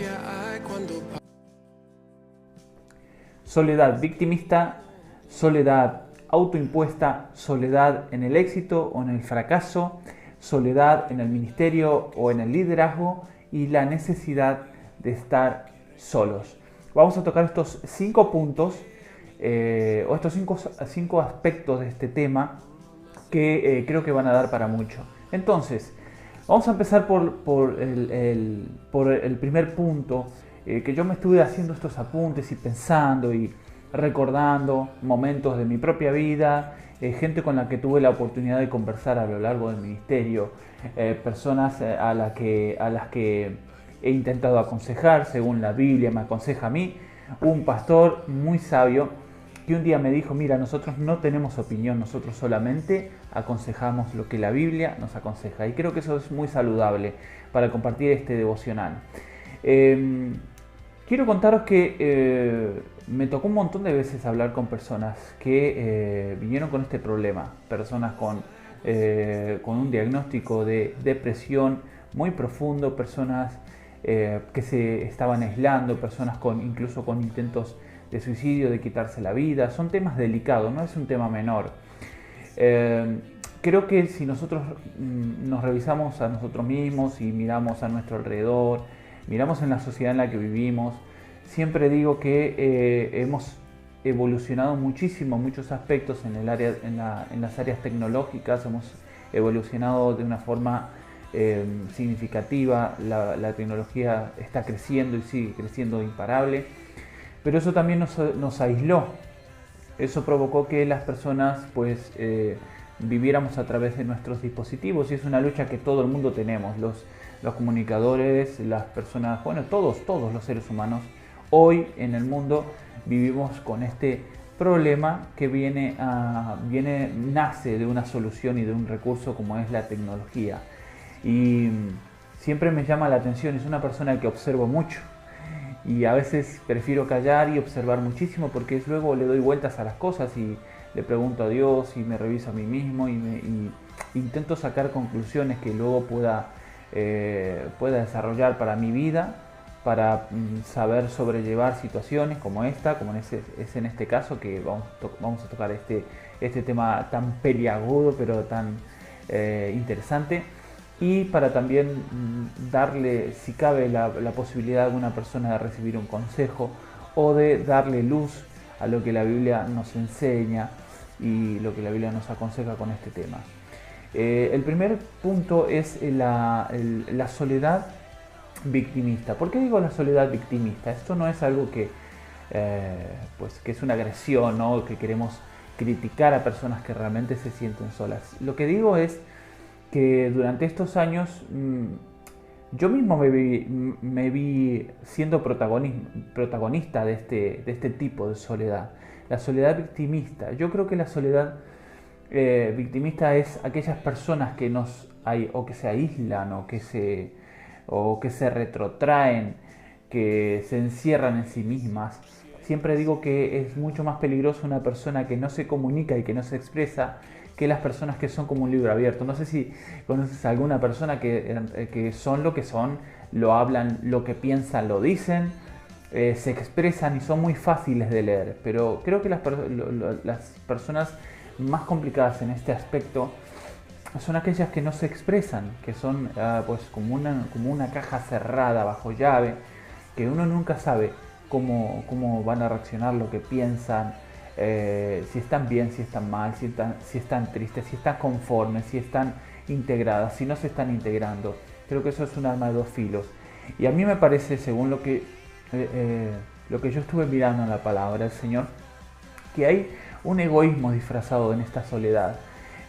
hay cuando... Soledad victimista, soledad autoimpuesta, soledad en el éxito o en el fracaso, soledad en el ministerio o en el liderazgo y la necesidad de estar solos. Vamos a tocar estos 5 puntos o estos cinco aspectos de este tema que creo que van a dar para mucho. Entonces, vamos a empezar por el primer punto, que yo me estuve haciendo estos apuntes y pensando y recordando momentos de mi propia vida, gente con la que tuve la oportunidad de conversar a lo largo del ministerio, personas a las que he intentado aconsejar según la Biblia me aconseja a mí, un pastor muy sabio que un día me dijo: mira, nosotros no tenemos opinión, nosotros solamente aconsejamos lo que la Biblia nos aconseja, y creo que eso es muy saludable para compartir este devocional. Quiero contaros que me tocó un montón de veces hablar con personas que vinieron con este problema, personas con un diagnóstico de depresión muy profundo, personas que se estaban aislando, personas incluso con intentos de suicidio, de quitarse la vida. Son temas delicados, no es un tema menor. Creo que si nosotros nos revisamos a nosotros mismos y miramos a nuestro alrededor, miramos en la sociedad en la que vivimos, siempre digo que hemos evolucionado muchísimo en muchos aspectos en las áreas tecnológicas, hemos evolucionado de una forma significativa, la tecnología está creciendo y sigue creciendo imparable, pero eso también nos aisló, eso provocó que las personas pues viviéramos a través de nuestros dispositivos, y es una lucha que todo el mundo tenemos, los comunicadores, las personas, bueno, todos los seres humanos hoy en el mundo vivimos con este problema que nace de una solución y de un recurso como es la tecnología. Y siempre me llama la atención, es una persona que observo mucho y a veces prefiero callar y observar muchísimo, porque luego le doy vueltas a las cosas y le pregunto a Dios y me reviso a mí mismo y intento sacar conclusiones que luego pueda desarrollar para mi vida, para saber sobrellevar situaciones como esta, como es en este caso, que vamos a tocar este tema tan peliagudo pero tan interesante, y para también darle, si cabe, la posibilidad a alguna persona de recibir un consejo o de darle luz a lo que la Biblia nos enseña y lo que la Biblia nos aconseja con este tema. El primer punto es la soledad victimista. ¿Por qué digo la soledad victimista? Esto no es algo que es una agresión, ¿no? Que queremos criticar a personas que realmente se sienten solas. Lo que digo es que durante estos años yo mismo me vi siendo protagonista de este tipo de soledad. La soledad victimista. Yo creo que la soledad victimista es aquellas personas que que se aíslan o que se retrotraen, que se encierran en sí mismas. Siempre digo que es mucho más peligroso una persona que no se comunica y que no se expresa que las personas que son como un libro abierto. No sé si conoces a alguna persona que son lo que son, lo hablan, lo que piensan, lo dicen, se expresan y son muy fáciles de leer. Pero creo que las personas más complicadas en este aspecto son aquellas que no se expresan, que son como una caja cerrada bajo llave, que uno nunca sabe cómo van a reaccionar, lo que piensan, si están bien, si están mal, si están tristes, si están conformes, si están integradas, si no se están integrando. Creo que eso es un arma de dos filos. Y a mí me parece, según lo que yo estuve mirando en la palabra del Señor, que hay un egoísmo disfrazado en esta soledad.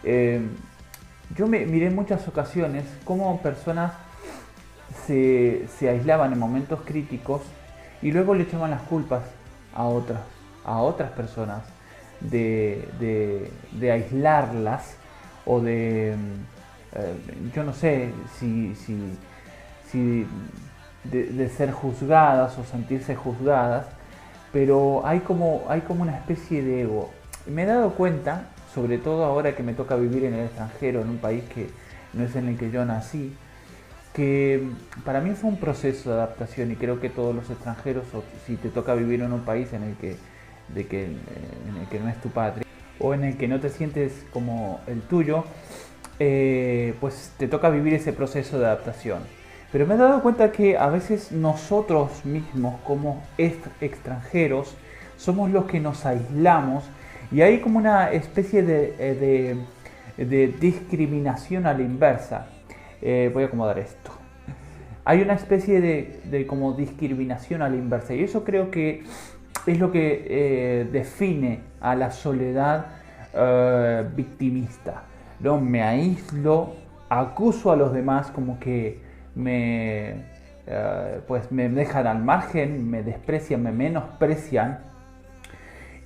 Yo miré en muchas ocasiones cómo personas se aislaban en momentos críticos y luego le echaban las culpas a otras personas de aislarlas o yo no sé si de ser juzgadas o sentirse juzgadas, pero hay como una especie de ego. Me he dado cuenta, sobre todo ahora que me toca vivir en el extranjero, en un país que no es en el que yo nací, que para mí fue un proceso de adaptación y creo que todos los extranjeros, o si te toca vivir en un país en el que no es tu patria o en el que no te sientes como el tuyo, pues te toca vivir ese proceso de adaptación. Pero me he dado cuenta que a veces nosotros mismos como extranjeros somos los que nos aislamos y hay como una especie de discriminación a la inversa. Voy a acomodar esto. Hay una especie de como discriminación a la inversa y eso creo que es lo que define a la soledad victimista. ¿No? Me aíslo, acuso a los demás como que pues me dejan al margen, me desprecian, me menosprecian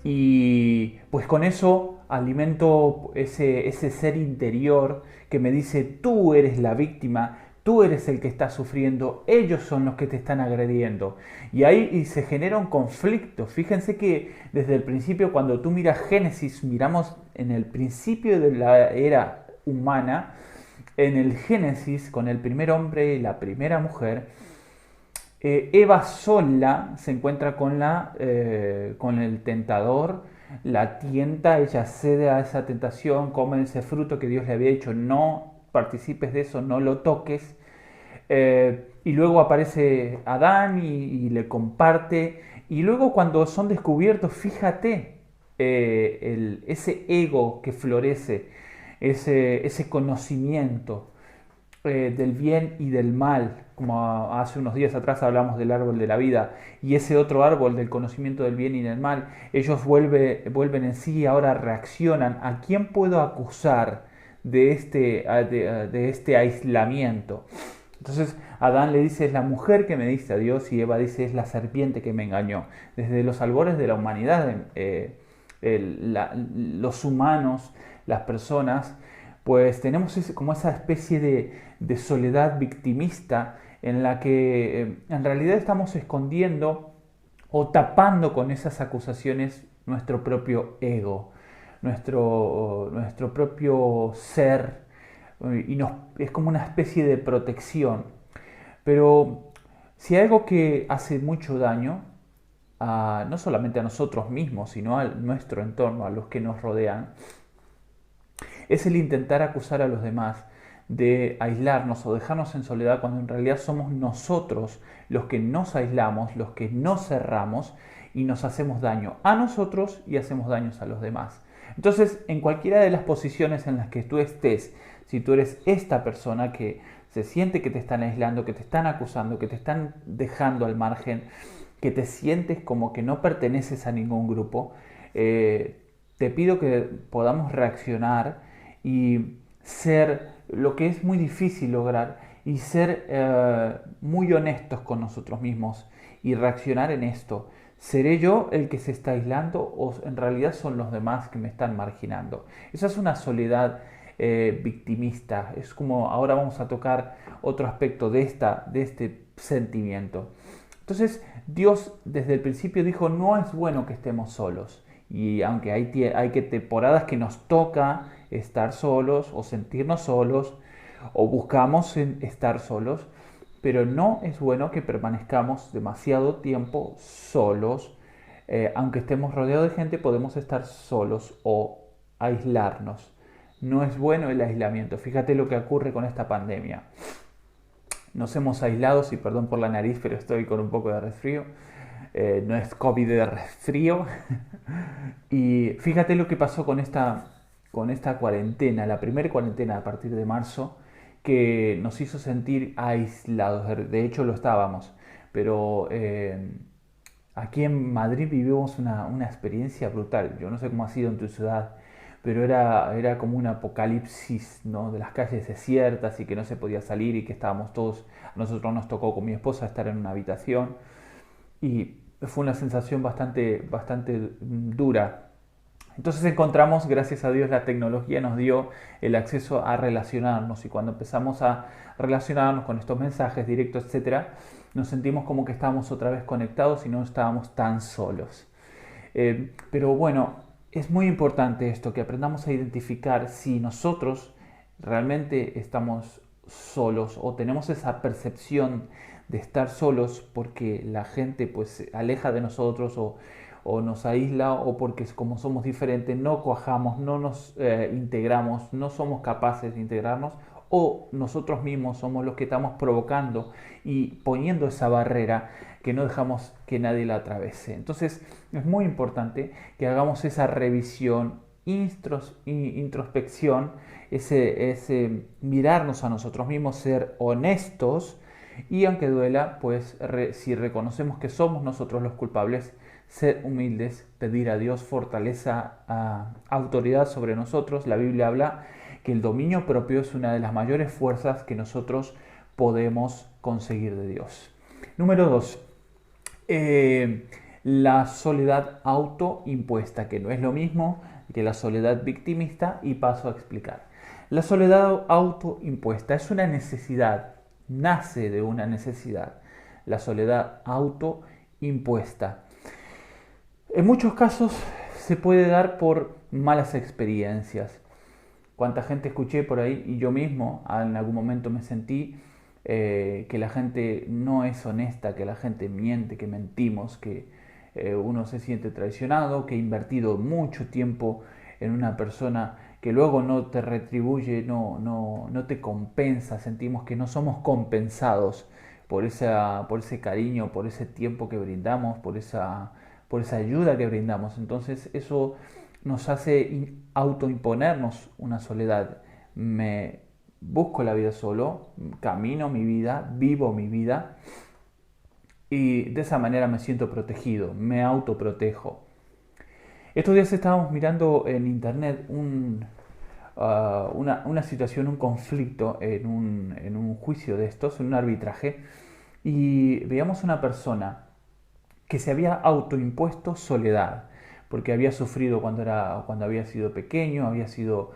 y pues con eso alimento ese ser interior que me dice tú eres la víctima, tú eres el que está sufriendo, ellos son los que te están agrediendo. Y ahí se genera un conflicto. Fíjense que desde el principio, cuando tú miras Génesis, miramos en el principio de la era humana, en el Génesis, con el primer hombre y la primera mujer, Eva sola se encuentra con el tentador, la tienta, ella cede a esa tentación, come ese fruto que Dios le había dicho, no participes de eso, no lo toques. Y luego aparece Adán y le comparte. Y luego cuando son descubiertos, fíjate ese ego que florece, ese conocimiento del bien y del mal, como hace unos días atrás hablamos del árbol de la vida, y ese otro árbol del conocimiento del bien y del mal, ellos vuelven en sí y ahora reaccionan. ¿A quién puedo acusar de este aislamiento? Entonces Adán le dice, es la mujer que me diste a Dios, y Eva dice, es la serpiente que me engañó. Desde los albores de la humanidad, los humanos, las personas, pues tenemos como esa especie de soledad victimista en la que en realidad estamos escondiendo o tapando con esas acusaciones nuestro propio ego, nuestro propio ser, y es como una especie de protección. Pero si hay algo que hace mucho daño, no solamente a nosotros mismos, sino a nuestro entorno, a los que nos rodean, es el intentar acusar a los demás de aislarnos o dejarnos en soledad cuando en realidad somos nosotros los que nos aislamos, los que nos cerramos y nos hacemos daño a nosotros y hacemos daños a los demás. Entonces, en cualquiera de las posiciones en las que tú estés, si tú eres esta persona que se siente que te están aislando, que te están acusando, que te están dejando al margen, que te sientes como que no perteneces a ningún grupo, te pido que podamos reaccionar y ser lo que es muy difícil lograr y ser muy honestos con nosotros mismos y reaccionar en esto. ¿Seré yo el que se está aislando o en realidad son los demás que me están marginando? Esa es una soledad victimista. Es como ahora vamos a tocar otro aspecto de este sentimiento. Entonces Dios desde el principio dijo no es bueno que estemos solos. Y aunque hay que temporadas que nos toca estar solos o sentirnos solos o buscamos estar solos, pero no es bueno que permanezcamos demasiado tiempo solos. Aunque estemos rodeados de gente, podemos estar solos o aislarnos. No es bueno el aislamiento. Fíjate lo que ocurre con esta pandemia. Nos hemos aislado, y perdón por la nariz, pero estoy con un poco de resfrío. No es COVID de resfrío. Y fíjate lo que pasó con esta cuarentena, la primera cuarentena a partir de marzo, que nos hizo sentir aislados. De hecho lo estábamos, pero aquí en Madrid vivimos una experiencia brutal. Yo no sé cómo ha sido en tu ciudad, pero era como un apocalipsis, ¿no? De las calles desiertas y que no se podía salir y que estábamos todos, a nosotros nos tocó con mi esposa estar en una habitación y fue una sensación bastante dura. Entonces encontramos, gracias a Dios, la tecnología nos dio el acceso a relacionarnos y cuando empezamos a relacionarnos con estos mensajes directos, etcétera, nos sentimos como que estábamos otra vez conectados y no estábamos tan solos. Pero bueno, es muy importante esto, que aprendamos a identificar si nosotros realmente estamos solos o tenemos esa percepción de estar solos porque la gente pues se aleja de nosotros o nos aísla o porque como somos diferentes no cuajamos, no nos integramos, no somos capaces de integrarnos o nosotros mismos somos los que estamos provocando y poniendo esa barrera que no dejamos que nadie la atravese. Entonces es muy importante que hagamos esa revisión, introspección, ese mirarnos a nosotros mismos, ser honestos y aunque duela, pues si reconocemos que somos nosotros los culpables, ser humildes, pedir a Dios fortaleza, autoridad sobre nosotros. La Biblia habla que el dominio propio es una de las mayores fuerzas que nosotros podemos conseguir de Dios. Número 2. La soledad autoimpuesta, que no es lo mismo que la soledad victimista, y paso a explicar. La soledad autoimpuesta es una necesidad, nace de una necesidad. La soledad autoimpuesta. En muchos casos se puede dar por malas experiencias. Cuánta gente escuché por ahí y yo mismo en algún momento me sentí que la gente no es honesta, que la gente miente, que mentimos, que uno se siente traicionado, que ha invertido mucho tiempo en una persona que luego no te retribuye, no te compensa, sentimos que no somos compensados por ese cariño, por ese tiempo que brindamos, por esa ayuda que brindamos. Entonces eso nos hace autoimponernos una soledad. Me busco la vida solo, camino mi vida, vivo mi vida y de esa manera me siento protegido, me autoprotejo. Estos días estábamos mirando en internet una situación, un conflicto en un juicio de estos, en un arbitraje, y veíamos una persona que se había autoimpuesto soledad, porque había sufrido cuando había sido pequeño, había sido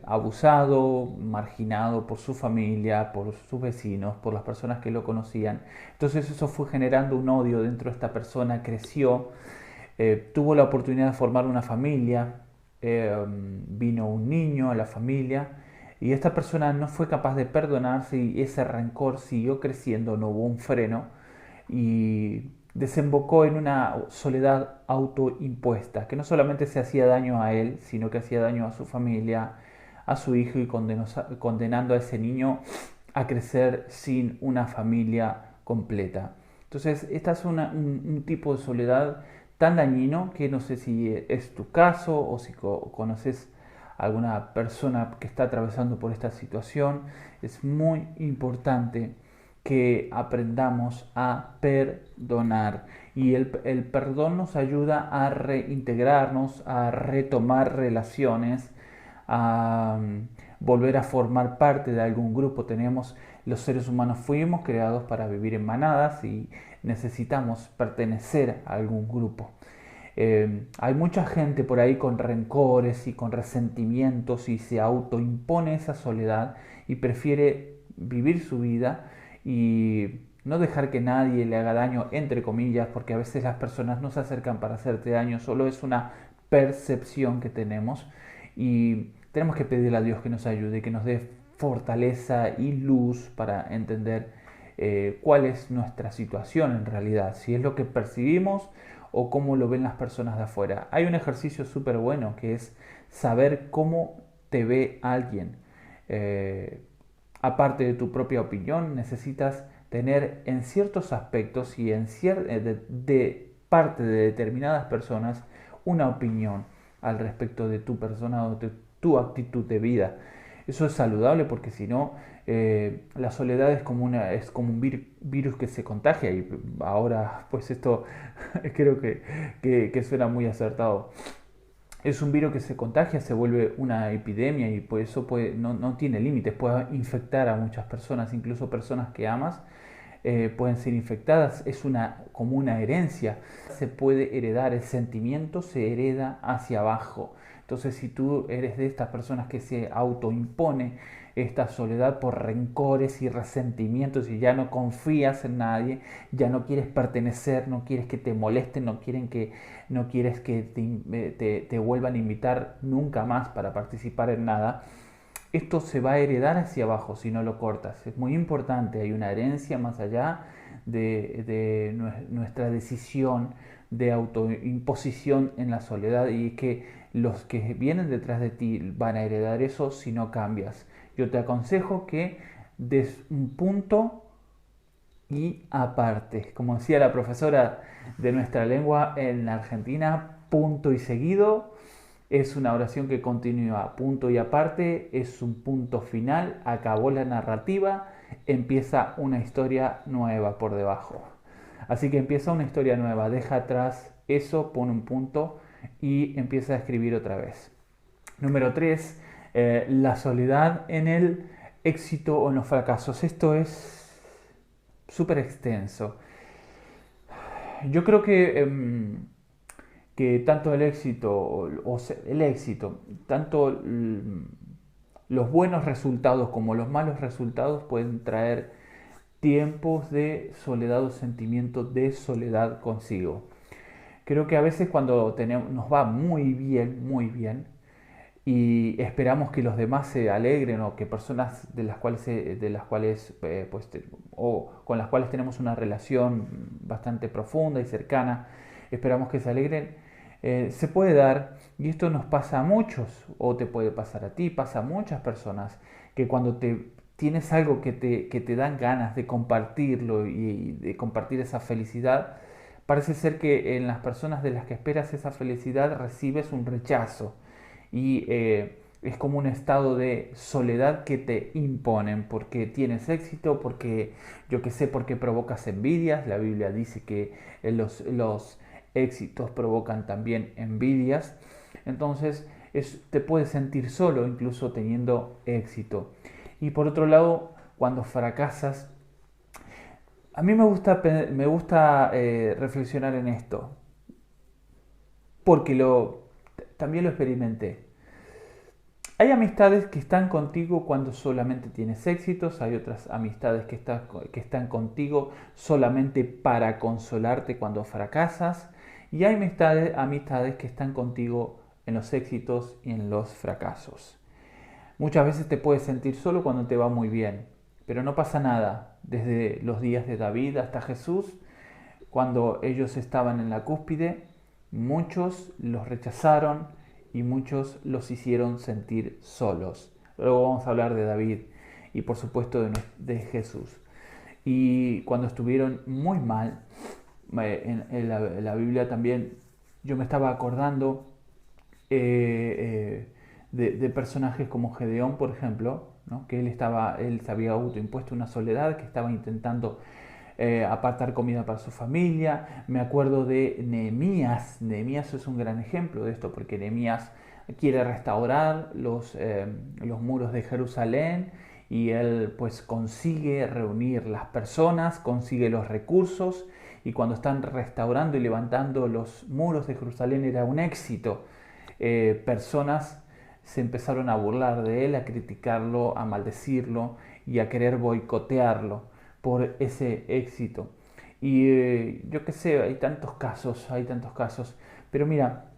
abusado, marginado por su familia, por sus vecinos, por las personas que lo conocían. Entonces eso fue generando un odio dentro de esta persona, creció, tuvo la oportunidad de formar una familia, vino un niño a la familia y esta persona no fue capaz de perdonarse y ese rencor siguió creciendo, no hubo un freno y desembocó en una soledad autoimpuesta, que no solamente se hacía daño a él, sino que hacía daño a su familia, a su hijo y condenando a ese niño a crecer sin una familia completa. Entonces, esta es un tipo de soledad tan dañino que no sé si es tu caso o si conoces a alguna persona que está atravesando por esta situación. Es muy importante que aprendamos a perdonar y el perdón nos ayuda a reintegrarnos, a retomar relaciones, a volver a formar parte de algún grupo. Los seres humanos fuimos creados para vivir en manadas y necesitamos pertenecer a algún grupo. Hay mucha gente por ahí con rencores y con resentimientos y se autoimpone esa soledad y prefiere vivir su vida y no dejar que nadie le haga daño, entre comillas, porque a veces las personas no se acercan para hacerte daño, solo es una percepción que tenemos y tenemos que pedirle a Dios que nos ayude, que nos dé fortaleza y luz para entender cuál es nuestra situación en realidad, si es lo que percibimos o cómo lo ven las personas de afuera. Hay un ejercicio súper bueno que es saber cómo te ve alguien. Aparte de tu propia opinión, necesitas tener en ciertos aspectos y de parte de determinadas personas una opinión al respecto de tu persona o de tu actitud de vida. Eso es saludable porque si no, la soledad es como un virus que se contagia y ahora pues esto creo que suena muy acertado. Es un virus que se contagia, se vuelve una epidemia y por eso no tiene límites, puede infectar a muchas personas, incluso personas que amas pueden ser infectadas, es como una herencia, se puede heredar, el sentimiento se hereda hacia abajo. Entonces si tú eres de estas personas que se autoimpone esta soledad por rencores y resentimientos y ya no confías en nadie, ya no quieres pertenecer, no quieres que te molesten, no quieres que te vuelvan a invitar nunca más para participar en nada, esto se va a heredar hacia abajo si no lo cortas. Es muy importante, hay una herencia más allá de nuestra decisión de autoimposición en la soledad, y es que los que vienen detrás de ti van a heredar eso si no cambias. Yo te aconsejo que des un punto y aparte. Como decía la profesora de nuestra lengua en Argentina, punto y seguido es una oración que continúa. Punto y aparte es un punto final, acabó la narrativa, empieza una historia nueva por debajo. Así que empieza una historia nueva, deja atrás eso, pone un punto y empieza a escribir otra vez. Número 3, la soledad en el éxito o en los fracasos. Esto es súper extenso. Yo creo que tanto el éxito, el éxito, tanto los buenos resultados como los malos resultados pueden traer tiempos de soledad o sentimiento de soledad consigo. Creo que a veces cuando nos va muy bien, y esperamos que los demás se alegren, o que personas o con las cuales tenemos una relación bastante profunda y cercana, esperamos que se alegren, se puede dar, y esto nos pasa a muchos, o te puede pasar a ti, pasa a muchas personas, que cuando tienes algo que te dan ganas de compartirlo y de compartir esa felicidad, parece ser que en las personas de las que esperas esa felicidad recibes un rechazo, y es como un estado de soledad que te imponen porque tienes éxito, porque yo que sé, porque provocas envidias. La Biblia dice que los éxitos provocan también envidias. Entonces te puedes sentir solo incluso teniendo éxito. Y por otro lado, cuando fracasas, a mí me gusta reflexionar en esto, porque también lo experimenté. Hay amistades que están contigo cuando solamente tienes éxitos, hay otras amistades que están contigo solamente para consolarte cuando fracasas, y hay amistades que están contigo en los éxitos y en los fracasos. Muchas veces te puedes sentir solo cuando te va muy bien, pero no pasa nada. Desde los días de David hasta Jesús, cuando ellos estaban en la cúspide, muchos los rechazaron y muchos los hicieron sentir solos. Luego vamos a hablar de David y por supuesto de Jesús. Y cuando estuvieron muy mal, en la Biblia también yo me estaba acordando de personajes como Gedeón, por ejemplo, ¿no? Que él se había autoimpuesto una soledad, que estaba intentando apartar comida para su familia. Me acuerdo de Nehemías. Nehemías es un gran ejemplo de esto, porque Nehemías quiere restaurar los muros de Jerusalén, y él pues consigue reunir las personas, consigue los recursos, y cuando están restaurando y levantando los muros de Jerusalén era un éxito. Personas se empezaron a burlar de él, a criticarlo, a maldecirlo y a querer boicotearlo por ese éxito. Y yo qué sé, hay tantos casos, pero mira,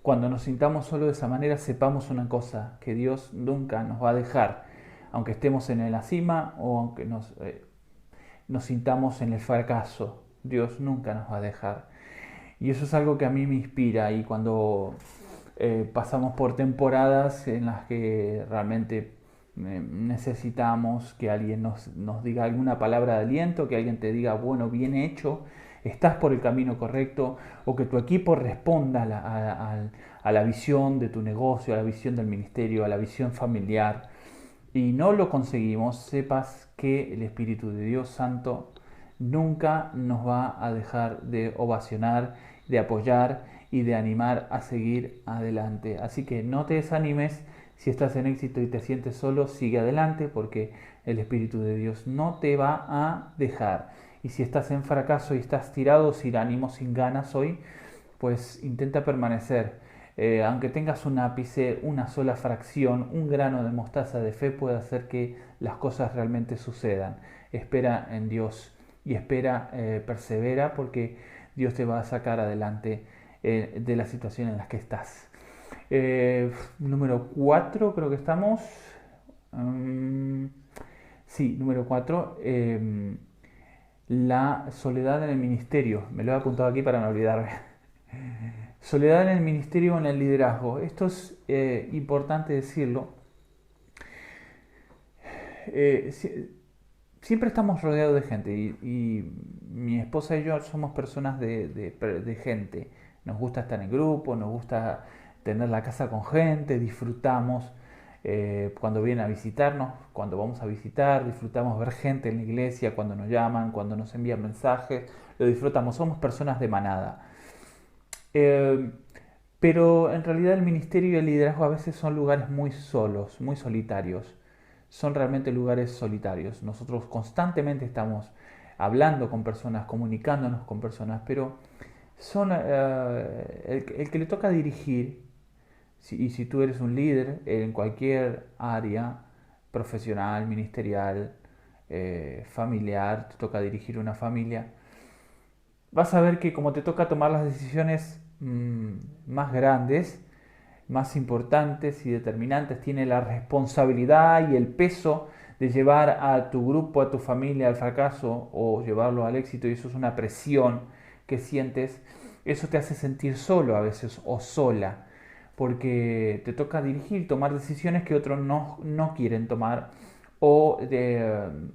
cuando nos sintamos solo de esa manera, sepamos una cosa, que Dios nunca nos va a dejar, aunque estemos en la cima o aunque nos sintamos en el fracaso, Dios nunca nos va a dejar. Y eso es algo que a mí me inspira, y cuando pasamos por temporadas en las que realmente necesitamos que alguien nos diga alguna palabra de aliento, que alguien te diga, bueno, bien hecho, estás por el camino correcto, o que tu equipo responda a la visión de tu negocio, a la visión del ministerio, a la visión familiar, y no lo conseguimos, sepas que el Espíritu de Dios Santo nunca nos va a dejar de ovacionar, de apoyar y de animar a seguir adelante. Así que no te desanimes. Si estás en éxito y te sientes solo, sigue adelante, porque el Espíritu de Dios no te va a dejar. Y si estás en fracaso y estás tirado, sin ánimo, sin ganas hoy, pues intenta permanecer. Aunque tengas un ápice, una sola fracción, un grano de mostaza de fe puede hacer que las cosas realmente sucedan. Espera en Dios y persevera, porque Dios te va a sacar adelante de la situación en la que estás. Número 4 creo que estamos. Mm, sí, número 4. La soledad en el ministerio. Me lo he apuntado aquí para no olvidarme. Soledad en el ministerio o en el liderazgo. Esto es importante decirlo. Eh, si- Siempre estamos rodeados de gente y mi esposa y yo somos personas de gente. Nos gusta estar en grupo, nos gusta tener la casa con gente, disfrutamos cuando vienen a visitarnos, cuando vamos a visitar, disfrutamos ver gente en la iglesia, cuando nos llaman, cuando nos envían mensajes, lo disfrutamos, somos personas de manada. Eh, pero en realidad el ministerio y el liderazgo a veces son lugares muy solos, muy solitarios. Son realmente lugares solitarios. Nosotros constantemente estamos hablando con personas, comunicándonos con personas, pero son el que le toca dirigir, y si tú eres un líder en cualquier área profesional, ministerial, familiar, te toca dirigir una familia, vas a ver que como te toca tomar las decisiones más grandes, más importantes y determinantes, tiene la responsabilidad y el peso de llevar a tu grupo, a tu familia al fracaso o llevarlo al éxito, y eso es una presión que sientes. Eso te hace sentir solo a veces o sola, porque te toca dirigir, tomar decisiones que otros no quieren tomar, o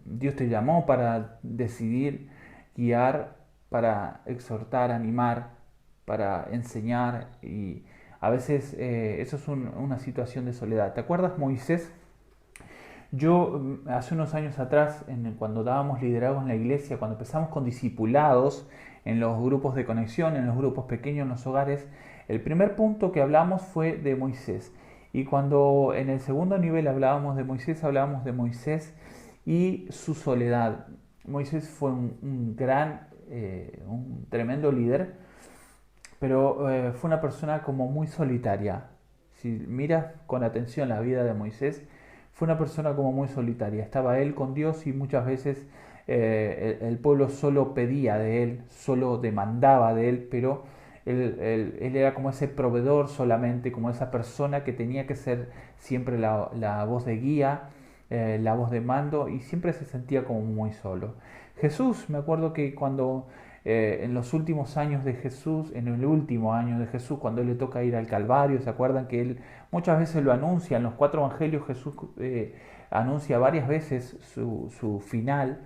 Dios te llamó para decidir, guiar, para exhortar, animar, para enseñar, y a veces eso es una situación de soledad. ¿Te acuerdas, Moisés? Yo hace unos años atrás, cuando dábamos liderazgo en la iglesia, cuando empezamos con discipulados en los grupos de conexión, en los grupos pequeños, en los hogares, el primer punto que hablamos fue de Moisés. Y cuando en el segundo nivel hablábamos de Moisés y su soledad. Moisés fue un tremendo líder, pero fue una persona como muy solitaria. Si miras con atención la vida de Moisés, fue una persona como muy solitaria. Estaba él con Dios y muchas veces el pueblo solo pedía de él, solo demandaba de él, pero él era como ese proveedor solamente, como esa persona que tenía que ser siempre la voz de guía, la voz de mando, y siempre se sentía como muy solo. Jesús, me acuerdo que cuando en los últimos años de Jesús, en el último año de Jesús, cuando él le toca ir al Calvario, ¿se acuerdan que él muchas veces lo anuncia? En los 4 evangelios Jesús anuncia varias veces su final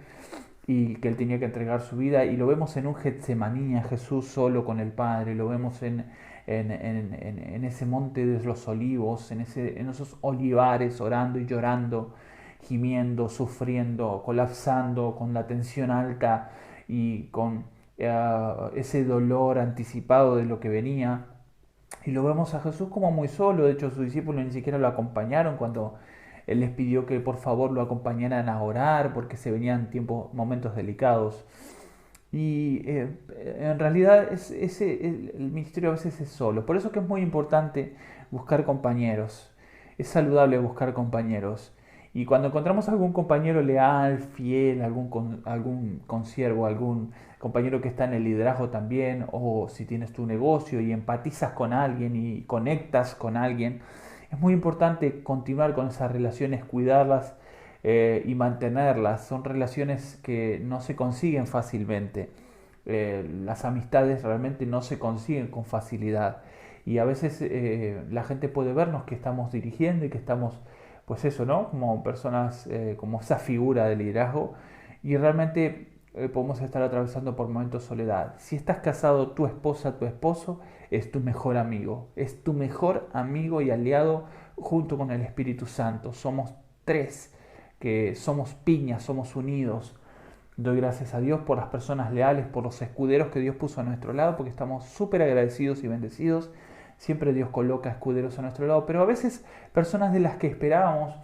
y que él tenía que entregar su vida, y lo vemos en un Getsemaní, a Jesús solo con el Padre, lo vemos en ese monte de los olivos, en esos olivares, orando y llorando, gimiendo, sufriendo, colapsando, con la tensión alta y con ese dolor anticipado de lo que venía. Y lo vemos a Jesús como muy solo. De hecho, sus discípulos ni siquiera lo acompañaron cuando él les pidió que por favor lo acompañaran a orar, porque se venían momentos delicados. Y en realidad el ministerio a veces es solo. Por eso que es muy importante buscar compañeros. Es saludable buscar compañeros. Y cuando encontramos algún compañero leal, fiel, algún consiervo, algún compañero que está en el liderazgo también, o si tienes tu negocio y empatizas con alguien y conectas con alguien, es muy importante continuar con esas relaciones, cuidarlas y mantenerlas. Son relaciones que no se consiguen fácilmente. Las amistades realmente no se consiguen con facilidad. Y a veces la gente puede vernos que estamos dirigiendo y que estamos, pues eso, ¿no? Como personas, como esa figura de liderazgo. Y realmente podemos estar atravesando por momentos de soledad. Si estás casado, tu esposa, tu esposo es tu mejor amigo. Es tu mejor amigo y aliado junto con el Espíritu Santo. Somos tres, que somos piñas, somos unidos. Doy gracias a Dios por las personas leales, por los escuderos que Dios puso a nuestro lado, porque estamos súper agradecidos y bendecidos. Siempre Dios coloca escuderos a nuestro lado, pero a veces personas de las que esperábamos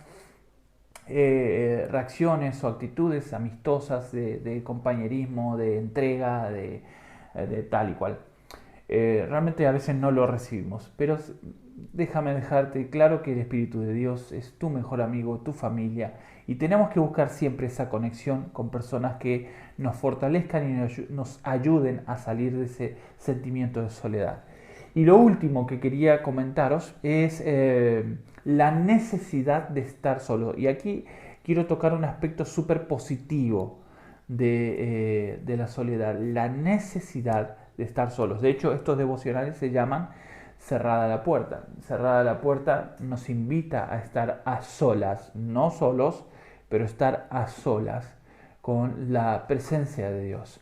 reacciones o actitudes amistosas de compañerismo, de entrega, de tal y cual. Realmente a veces no lo recibimos, pero déjame dejarte claro que el Espíritu de Dios es tu mejor amigo, tu familia, y tenemos que buscar siempre esa conexión con personas que nos fortalezcan y nos ayuden a salir de ese sentimiento de soledad. Y lo último que quería comentaros es la necesidad de estar solo. Y aquí quiero tocar un aspecto súper positivo de la soledad, la necesidad de estar solos. De hecho, estos devocionales se llaman Cerrada la puerta. Cerrada la puerta nos invita a estar a solas, no solos, pero estar a solas con la presencia de Dios.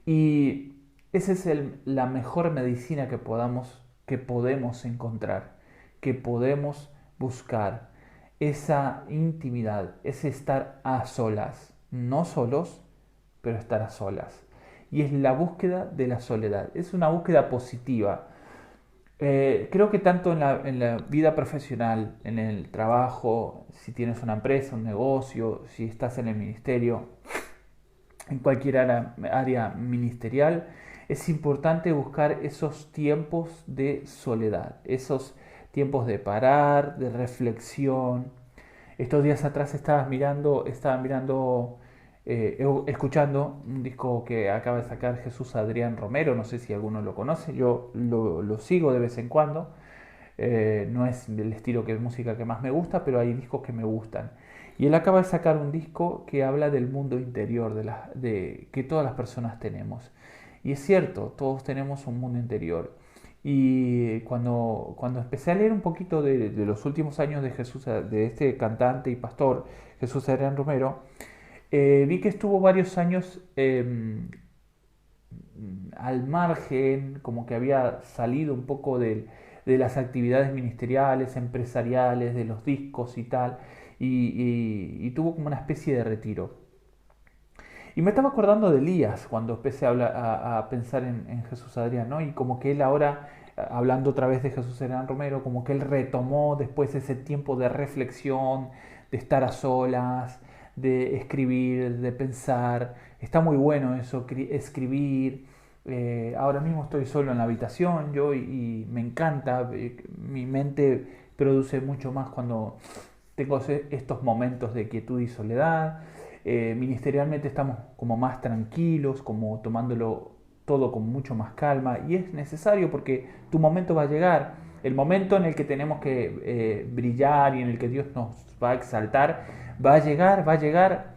Y esa es la mejor medicina que podemos encontrar, que podemos buscar. Esa intimidad, ese estar a solas, no solos, pero estar a solas. Y es la búsqueda de la soledad. Es una búsqueda positiva. Creo que tanto en la vida profesional, en el trabajo, si tienes una empresa, un negocio, si estás en el ministerio, en cualquier área ministerial, es importante buscar esos tiempos de soledad, esos tiempos de parar, de reflexión. Estos días atrás escuchando un disco que acaba de sacar Jesús Adrián Romero, no sé si alguno lo conoce, yo lo sigo de vez en cuando. No es el estilo de música que más me gusta, pero hay discos que me gustan. Y él acaba de sacar un disco que habla del mundo interior, que todas las personas tenemos. Y es cierto, todos tenemos un mundo interior. Y cuando empecé a leer un poquito de los últimos años de Jesús, de este cantante y pastor Jesús Adrián Romero, vi que estuvo varios años al margen, como que había salido un poco de las actividades ministeriales, empresariales, de los discos y tal, y tuvo como una especie de retiro. Y me estaba acordando de Elías cuando empecé a pensar en Jesús Adrián, ¿no? Y como que él ahora, hablando otra vez de Jesús Adrián Romero, como que él retomó después ese tiempo de reflexión, de estar a solas, de escribir, de pensar. Está muy bueno eso, escribir. Ahora mismo estoy solo en la habitación y me encanta. Mi mente produce mucho más cuando tengo estos momentos de quietud y soledad. Ministerialmente estamos como más tranquilos, como tomándolo todo con mucho más calma, y es necesario porque tu momento va a llegar, el momento en el que tenemos que brillar y en el que Dios nos va a exaltar, va a llegar,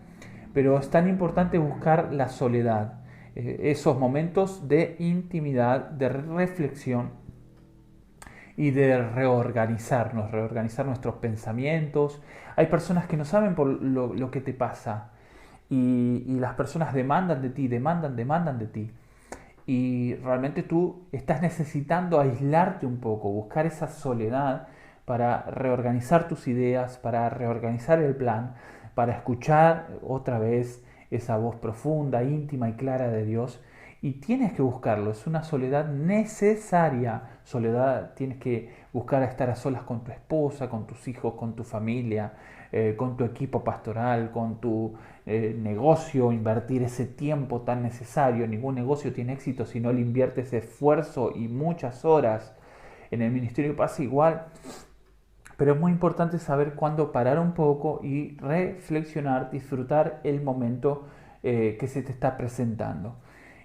pero es tan importante buscar la soledad, esos momentos de intimidad, de reflexión y de reorganizar nuestros pensamientos. Hay personas que no saben por lo que te pasa, y las personas demandan de ti, demandan de ti. Y realmente tú estás necesitando aislarte un poco, buscar esa soledad para reorganizar tus ideas, para reorganizar el plan, para escuchar otra vez esa voz profunda, íntima y clara de Dios. Y tienes que buscarlo, es una soledad necesaria. Soledad, tienes que buscar estar a solas con tu esposa, con tus hijos, con tu familia, con tu equipo pastoral, con tu negocio, invertir ese tiempo tan necesario. Ningún negocio tiene éxito si no le inviertes esfuerzo y muchas horas. En el ministerio pasa igual, pero es muy importante saber cuándo parar un poco y reflexionar, disfrutar el momento que se te está presentando.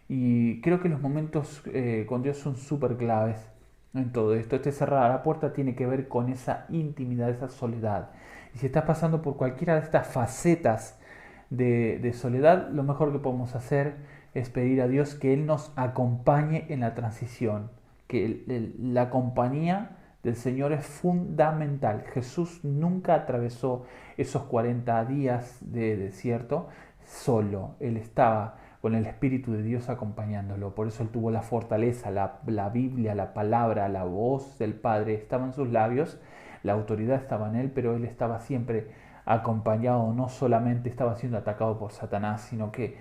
Y creo que los momentos con Dios son súper claves en todo esto. Este cerrar la puerta tiene que ver con esa intimidad, esa soledad. Y si estás pasando por cualquiera de estas facetas de soledad, lo mejor que podemos hacer es pedir a Dios que Él nos acompañe en la transición, que la compañía del Señor es fundamental. Jesús nunca atravesó esos 40 días de desierto solo, Él estaba con el Espíritu de Dios acompañándolo. Por eso Él tuvo la fortaleza, la Biblia, la palabra, la voz del Padre estaba en sus labios, la autoridad estaba en Él, pero Él estaba siempre acompañado, no solamente estaba siendo atacado por Satanás, sino que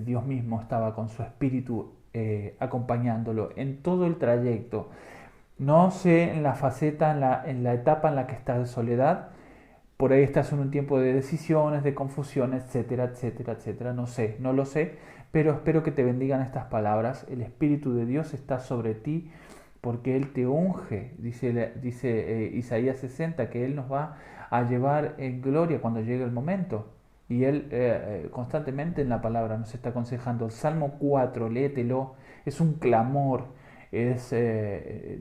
Dios mismo estaba con su Espíritu acompañándolo en todo el trayecto. No sé en la faceta, en la etapa en la que estás de soledad, por ahí estás en un tiempo de decisiones, de confusión, etcétera, etcétera, etcétera. No sé, no lo sé, pero espero que te bendigan estas palabras. El Espíritu de Dios está sobre ti porque Él te unge, dice Isaías 60, que Él nos va a llevar en gloria cuando llegue el momento. Y Él constantemente en la palabra nos está aconsejando. El Salmo 4, léetelo, es un clamor, es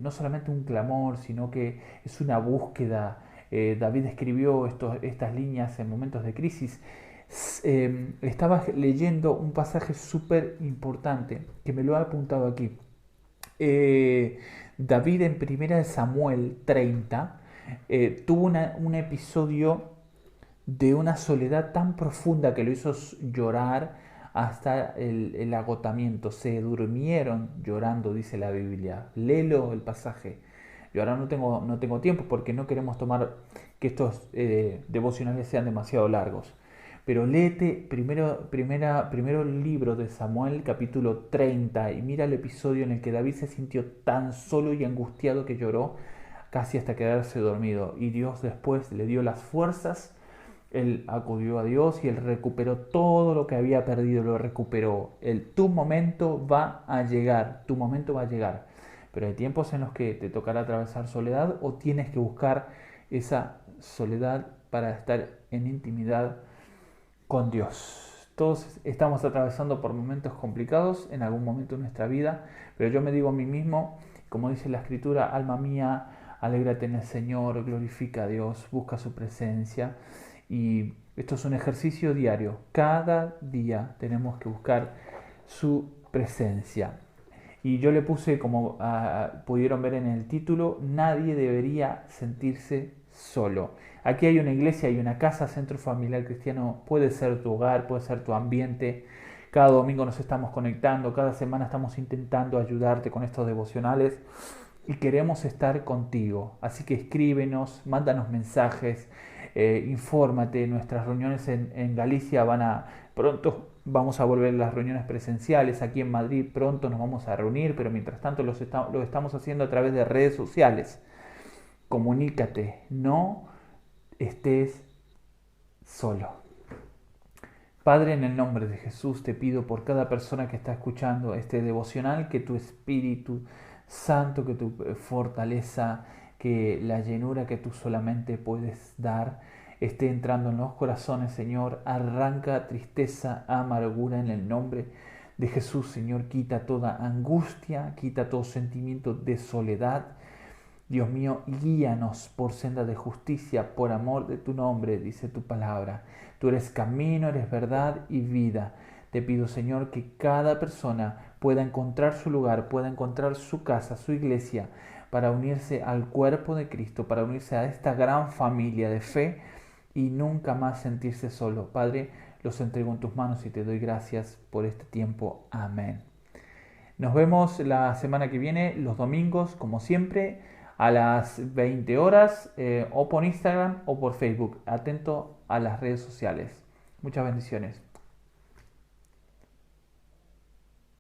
no solamente un clamor, sino que es una búsqueda, David escribió estas líneas en momentos de crisis. Estaba leyendo un pasaje súper importante que me lo he apuntado aquí. David en 1 Samuel 30 tuvo un episodio de una soledad tan profunda que lo hizo llorar hasta el agotamiento. Se durmieron llorando, dice la Biblia. Léelo el pasaje. Yo ahora no tengo tiempo porque no queremos tomar que estos devocionales sean demasiado largos. Pero léete primero el libro de Samuel, capítulo 30, y mira el episodio en el que David se sintió tan solo y angustiado que lloró casi hasta quedarse dormido. Y Dios después le dio las fuerzas. Él acudió a Dios y él recuperó todo lo que había perdido, lo recuperó. Tu momento va a llegar, tu momento va a llegar. Pero hay tiempos en los que te tocará atravesar soledad o tienes que buscar esa soledad para estar en intimidad con Dios. Todos estamos atravesando por momentos complicados en algún momento de nuestra vida, pero yo me digo a mí mismo, como dice la Escritura, alma mía, alégrate en el Señor, glorifica a Dios, busca su presencia. Y esto es un ejercicio diario. Cada día tenemos que buscar su presencia. Y yo le puse, como pudieron ver en el título, nadie debería sentirse solo. Aquí hay una iglesia, hay una casa, centro familiar cristiano, puede ser tu hogar, puede ser tu ambiente. Cada domingo nos estamos conectando, cada semana estamos intentando ayudarte con estos devocionales y queremos estar contigo. Así que escríbenos, mándanos mensajes, infórmate. Nuestras reuniones en Galicia pronto vamos a volver a las reuniones presenciales. Aquí en Madrid pronto nos vamos a reunir, pero mientras tanto lo estamos haciendo a través de redes sociales. Comunícate, no estés solo. Padre, en el nombre de Jesús te pido por cada persona que está escuchando este devocional, que tu Espíritu Santo, que tu fortaleza, que la llenura que tú solamente puedes dar, esté entrando en los corazones, Señor. Arranca tristeza, amargura en el nombre de Jesús, Señor. Quita toda angustia, quita todo sentimiento de soledad. Dios mío, guíanos por senda de justicia, por amor de tu nombre, dice tu palabra. Tú eres camino, eres verdad y vida. Te pido, Señor, que cada persona pueda encontrar su lugar, pueda encontrar su casa, su iglesia, para unirse al cuerpo de Cristo, para unirse a esta gran familia de fe y nunca más sentirse solo. Padre, los entrego en tus manos y te doy gracias por este tiempo. Amén. Nos vemos la semana que viene, los domingos, como siempre, a las 20 horas, o por Instagram o por Facebook. Atento a las redes sociales. Muchas bendiciones.